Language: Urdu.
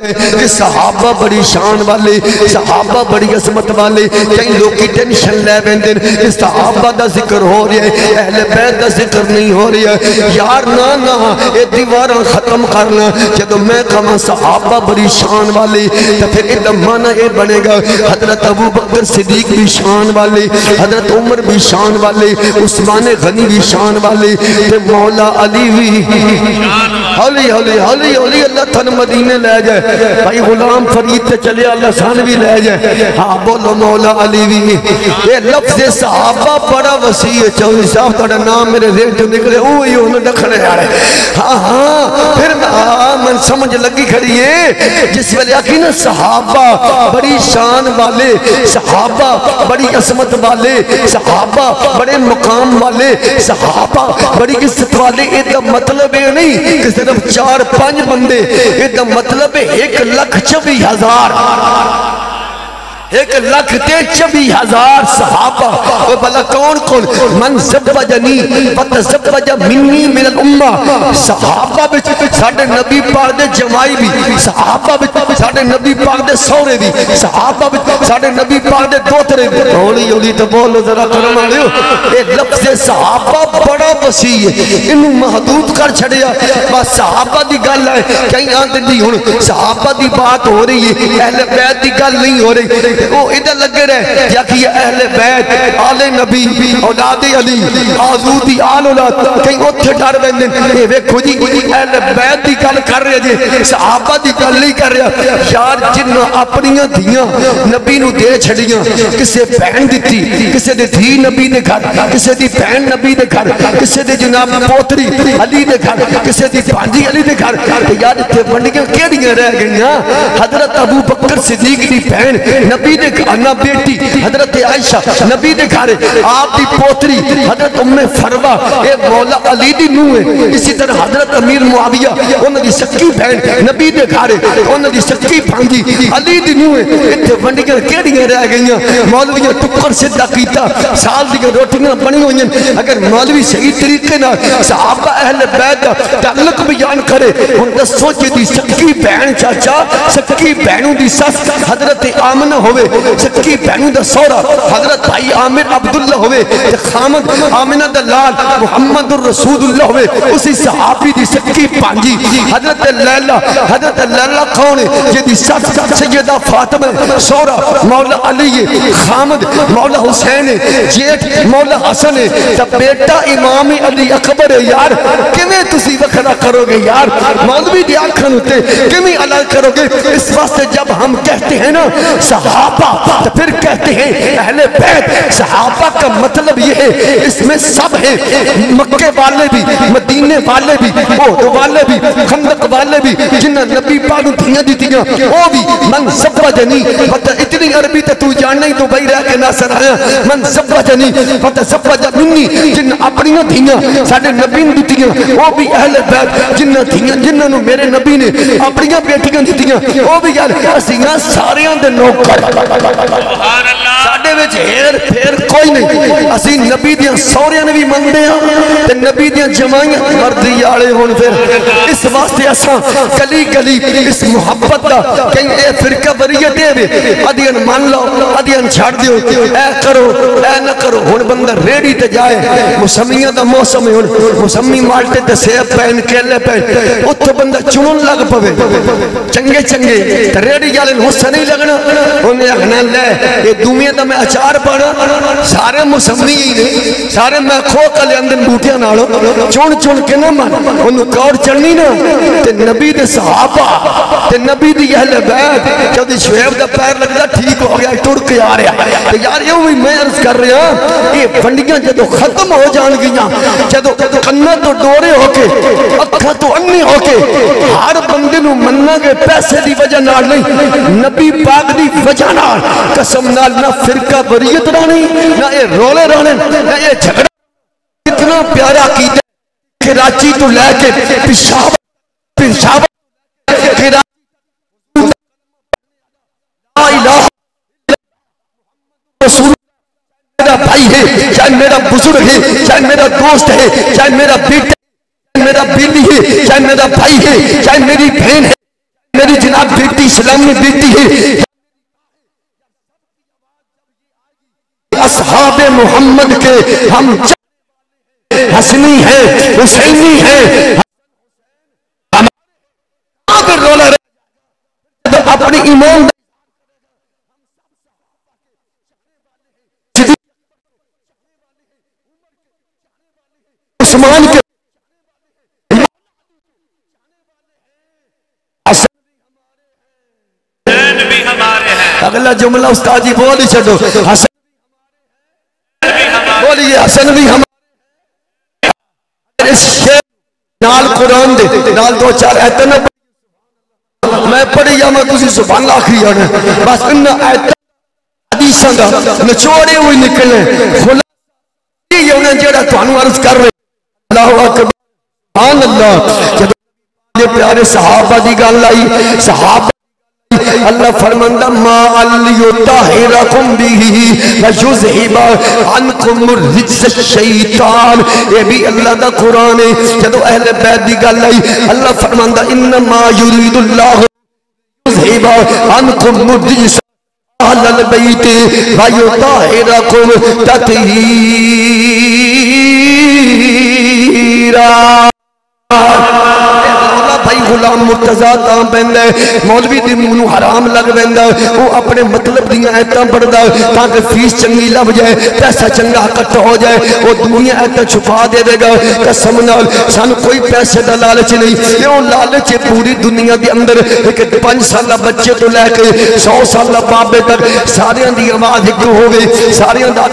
کہ صحابہ بڑی شان والے، صحابہ بڑی عظمت والے، کئی لوگ کی ٹینشن لے بیندن کہ صحابہ دا ذکر ہو رہا ہے، اہل بیت دا ذکر نہیں ہو رہا ہے۔ یار نا اے دیواراں ختم کرنا، جب میں کہاں صحابہ بڑی شان والے تو پھر اے معنی اے بنے گا حضرت ابو بکر صدیق بھی شان والے، حضرت عمر بھی شان والے، عثمان غنی بھی شان والے، تے مولا علی بھی ہولی ہولی ہولی ہولی اللہ تھن مدینے لے جائے، بھائی غلام فرید تے چلے اللہ سان بھی لے جائے، ہاں بولو مولا علی بھی۔ یہ لفظ صحابہ بڑا وسیع ہے، چوہی صاحب تھوڑا نام میرے ذہن جو نکلے اوہی انہوں دکھنے جا رہے، ہاں ہاں پھر من سمجھ لگی کھڑی ہے جس ویلے آکی نا صحابہ بڑی شان والے، صحابہ بڑی عظمت والے، صحابہ بڑے مقام والے، صحابہ بڑی عزت والے، ایدہ مطلب ہے نہیں کہ صرف 4-5 بندے، ایدہ مطلب ہے 1,24,000 1,24,000 صحابہ۔ وہ بلا کون کون؟ من زبجنی فتزبج منی من الامہ، صحابہ بچ ساڑھے نبی پاک دے جمائی بھی، صحابہ بچ ساڑھے نبی پاک دے سورے بھی، صحابہ بچ ساڑھے نبی پاک دے دوترے بھی۔ ہولی ہولی تو بولو ذرا کرم آلیو، اے لفظ صحابہ بڑا وسیع ہے، انہوں محدود کر چھڑیا، بس صحابہ دی گل ہے، کہیں آن دی ہون صحابہ دی بات ہو رہی ہے، اہل بیت دی گل نہیں ہو رہی، وہ ادھر لگے رہے یا کہ یہ اہل بیت، آل نبی، اولاد علی، آزودی آل اولاد، کہیں اتھے ڈر بندن، یہ ویکھو جی اہل بیت دی گل کر رہے جی، صحابہ دی گل نہیں کر رہے، یار جنہ اپنیاں دھیاں نبی نو دے چھڑیاں، کسے بہن دیتی، کسے دے دھی نبی نے گھر، کسے دی بہن نبی نے گھر، کسے دے جناب پوتری علی نے گھر، کسے دی بھانجی علی نے گھر، یار اتھے بندیاں کیڑیاں رہ گئیاں؟ حضرت ابو بکر صدیق دی بہن نبی نے گھانا بیٹی حضرت عائشہ نبی نے گھارے، آپ دی پوتری حضرت ام فروہ اے مولا علی دی نوے، اسی طرح حضرت امیر معاویہ انہوں دی سکی بہن نبی نے گھارے، انہوں دی سکی بھانجی علی دی نوے، اتھے ونڈیاں کیڑیاں رہ گئیاں؟ مولویاں ٹکر صدہ کیتا، سال دی روٹیاں بنی ہوئیں، اگر مولوی صحیح طریقے نہ صحابہ اہل بیت تعلق بیان کرے، ان دسو جی دی سکی بہن چاچا، سکی بہنوں دی سس حضرت آمنہ ہوئے، سکی بہنوں دا سورا حضرت بھائی عامر عبداللہ ہوئے، خامد آمنہ دا لال محمد الرسول اللہ ہوئے، اسی صحابی دی سکی پانجی حضرت لیلہ، حضرت لیلہ کون ہے؟ یہ دی سس سیدہ فاطمہ، سورا مولا علی، خامد مولا حسین، جیٹ مولا حسن، تب بیٹا امام علی اکبر ہے۔ یار کمیں تسی وکھرا کرو گے یار؟ مولوی دی آنکھن ہوتے کمیں الگ کرو گے؟ اس واسطے جب ہم کہتے ہیں نا صحابہ تو پھر کہتے ہیں اہل بیت، صحابہ کا مطلب یہ ہے اس میں سب ہیں، مکہ والے بھی، مدینے والے بھی، احد والے بھی، خندق والے بھی، جنہ نبی پاک دھیاں دیتیاں وہ بھی، من زبجنی اتنی عربی تے تو جاننے ہی تو بھائی رہ کے ناصر آیا، من زبجنی فتزبج منی، جنہ اپنیاں دھیاں ساڑھے نبی نے دیتیاں وہ بھی اہل بیت، جنہ دھیاں جنہ نو میرے نبی نے اپنیاں بیٹیاں دیتیاں وہ بھی یار اسیاں ساریاں دے نوکر، ساڑھے وچ ہیر پھیر کوئی نہیں، اسی نبی دیاں سوریاں نے بھی مندے ہیں تے نبی دیاں جمائیاں مردی آڑے ہون۔ پھر اس واسطے اساں گلی گلی اس محبت دا کہیں اے فرقہ بریت دے وے، ادیاں مان لو ادیاں چھاڑ دیو، اے کرو اے نہ کرو، ہن بندہ ریڑی تے جائے، موسمیاں دا موسم ہے، موسمی مالٹے تے سیب پہن کیلے پہن، اتھے بندہ چنن لگ پوے چنگے چنگے ریڑی جالن حصہ نہیں لگنا، انہیں اگنا لے یہ دومیاں دا میں اچار پڑا، سارے موسمی ہی نے، سارے میں کھو کلے اندن بوٹیاں نالو چون چون کے نہ مان، انہوں کور چڑنی نا تے نبی دے صحابہ تے نبی دی اہل بیت، جب دی شعیب دا پیر لگتا ٹھیک ہو گیا ٹوڑ کے آ رہا ہے، یار یہ ہوئی میں عرض کر رہا ہوں یہ فنڈیاں جدو ختم ہو جان گیاں، جدو کنہ تو ڈورے ہو کے اکھا تو انی ہو کے ہر بندے نو مننا کے پیسے دی وجہ نال نہیں، نبی پاک دی وجہ نال قسم نال نہ فرقہ بریت رانے نہ اے رولے رانے نہ اے جھگڑا، اتنا پیارا کیتا کراچی تو لے کے پشاور کراچی لا الہ رسول میرا بھائی ہے، چاہے میرا بزرگ ہے، چاہے میرا دوست ہے، چاہے میرا بیٹا ہے، میرا بیلی ہے، چاہے میرا بھائی ہے، چاہے میری بہن ہے، میری جناب بیٹی شریعت اسلام نے دیتی ہے اصحاب محمد کے ہم حسنی ہیں حسینی ہیں اپنی ایمان عثمان کے اگلا جملہ استاد جی بول ہی چھڑو حسن بولیے حسن بھی ہمارے اس شیر نال قرآن دے نال دو چار ایتن میں پڑھی یا میں تسی سبحان اللہ آخری آنے بس انہا ایتن حدیثاں دا نچوڑے ہوئی نکلے خلاصی یہ انہیں جیڑا توانو عرض کر رہے اللہ اکبر سبحان اللہ جب پیارے صحابہ دی گال لائی صحابہ اللہ فرماندہ ما لیطہرکم بھی ویذہب عنکم الرجس الشیطان یہ بھی اللہ دا قرآن ہے جدو اہل بیت دی گل آئی اللہ فرماندہ انما یرید اللہ یذہب عنکم الرجس اہل البیت ویطہرکم تطہیرا بھائی غلام مرتضیٰ تاں پہندہ ہے مولوی دی منو حرام لگ پہندہ وہ اپنے مطلب دیاں ایتاں پڑھدا تاکہ فیس چنگی لب جائے پیسہ چنگا کٹ ہو جائے وہ دنیا ایتاں چھپا دے دے گا قسم نال سانو کوئی پیسے دا لالچ نہیں کیوں لالچ پوری دنیا دی اندر ایک 5 سالہ بچے تو لے کے 100 سالہ بابے تک ساریاں دی آواز ایک ہو گئی ساریاں دا